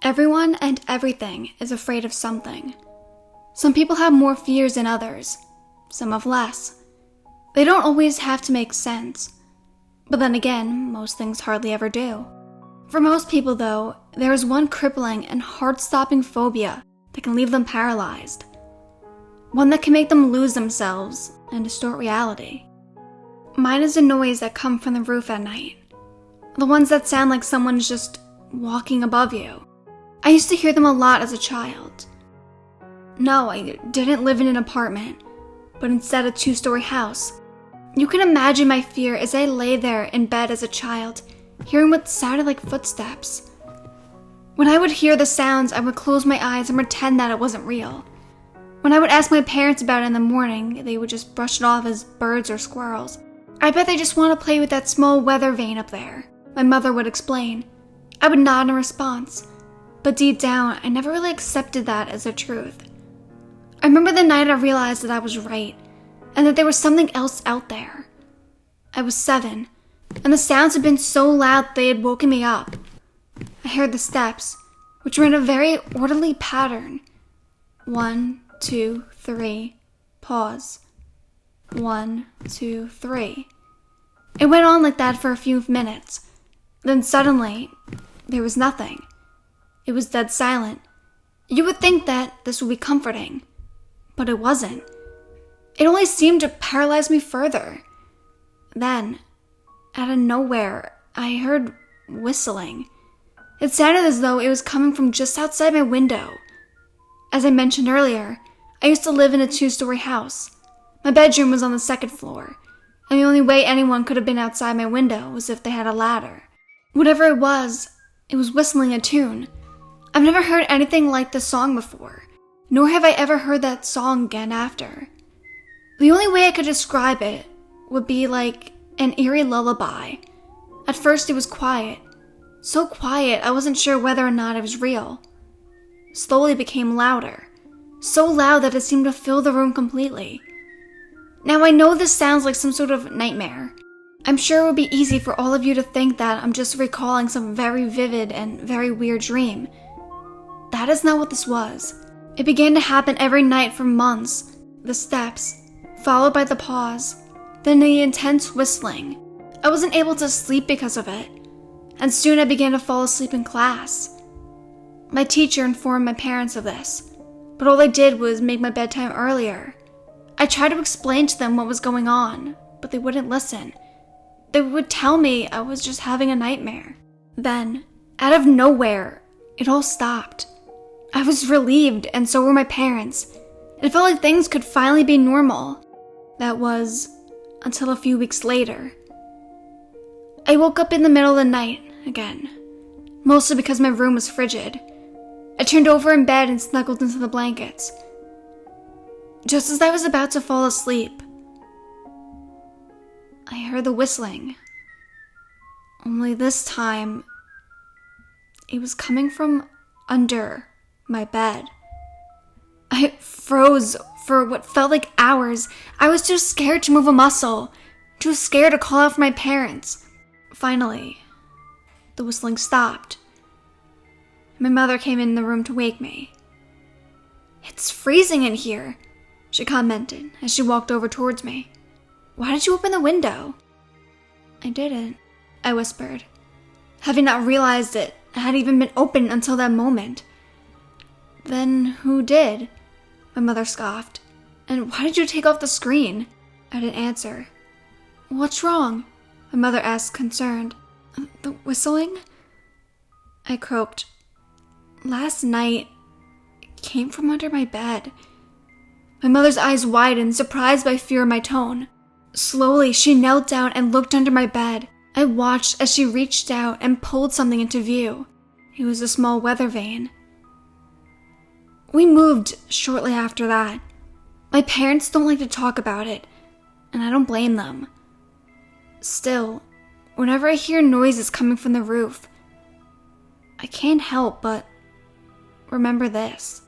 Everyone and everything is afraid of something. Some people have more fears than others, some have less. They don't always have to make sense. But then again, most things hardly ever do. For most people though, there is one crippling and heart-stopping phobia that can leave them paralyzed. One that can make them lose themselves and distort reality. Mine is the noise that come from the roof at night. The ones that sound like someone's just walking above you. I used to hear them a lot as a child. No, I didn't live in an apartment, but instead a 2-story house. You can imagine my fear as I lay there in bed as a child, hearing what sounded like footsteps. When I would hear the sounds, I would close my eyes and pretend that it wasn't real. When I would ask my parents about it in the morning, they would just brush it off as birds or squirrels. I bet they just want to play with that small weather vane up there, my mother would explain. I would nod in response, but deep down, I never really accepted that as the truth. I remember the night I realized that I was right, and that there was something else out there. I was 7, and the sounds had been so loud that they had woken me up. I heard the steps, which were in a very orderly pattern. 1, 2, 3, pause. 1, 2, 3. It went on like that for a few minutes. Then suddenly, there was nothing. It was dead silent. You would think that this would be comforting, but it wasn't. It only seemed to paralyze me further. Then, out of nowhere, I heard whistling. It sounded as though it was coming from just outside my window. As I mentioned earlier, I used to live in a 2-story house. My bedroom was on the 2nd floor, and the only way anyone could have been outside my window was if they had a ladder. Whatever it was whistling a tune. I've never heard anything like this song before, nor have I ever heard that song again after. The only way I could describe it would be like an eerie lullaby. At first it was quiet. So quiet I wasn't sure whether or not it was real. Slowly it became louder. So loud that it seemed to fill the room completely. Now I know this sounds like some sort of nightmare. I'm sure it would be easy for all of you to think that I'm just recalling some very vivid and very weird dream. That is not what this was. It began to happen every night for months. The steps, followed by the pause, then the intense whistling. I wasn't able to sleep because of it, and soon I began to fall asleep in class. My teacher informed my parents of this, but all they did was make my bedtime earlier. I tried to explain to them what was going on, but they wouldn't listen. They would tell me I was just having a nightmare. Then, out of nowhere, it all stopped. I was relieved, and so were my parents. It felt like things could finally be normal. That was until a few weeks later. I woke up in the middle of the night again, mostly because my room was frigid. I turned over in bed and snuggled into the blankets. Just as I was about to fall asleep, I heard the whistling. Only this time, it was coming from under my bed. I froze for what felt like hours. I was too scared to move a muscle, too scared to call out for my parents. Finally, the whistling stopped. My mother came in the room to wake me. "It's freezing in here," she commented as she walked over towards me. "Why did you open the window?" "I didn't," I whispered, having not realized it had even been open until that moment. "Then who did?" my mother scoffed. "And why did you take off the screen?" I didn't answer. "What's wrong?" my mother asked, concerned. "The whistling?" I croaked. "Last night, it came from under my bed." My mother's eyes widened, surprised by fear in my tone. Slowly, she knelt down and looked under my bed. I watched as she reached out and pulled something into view. It was a small weather vane. We moved shortly after that. My parents don't like to talk about it, and I don't blame them. Still, whenever I hear noises coming from the roof, I can't help but remember this.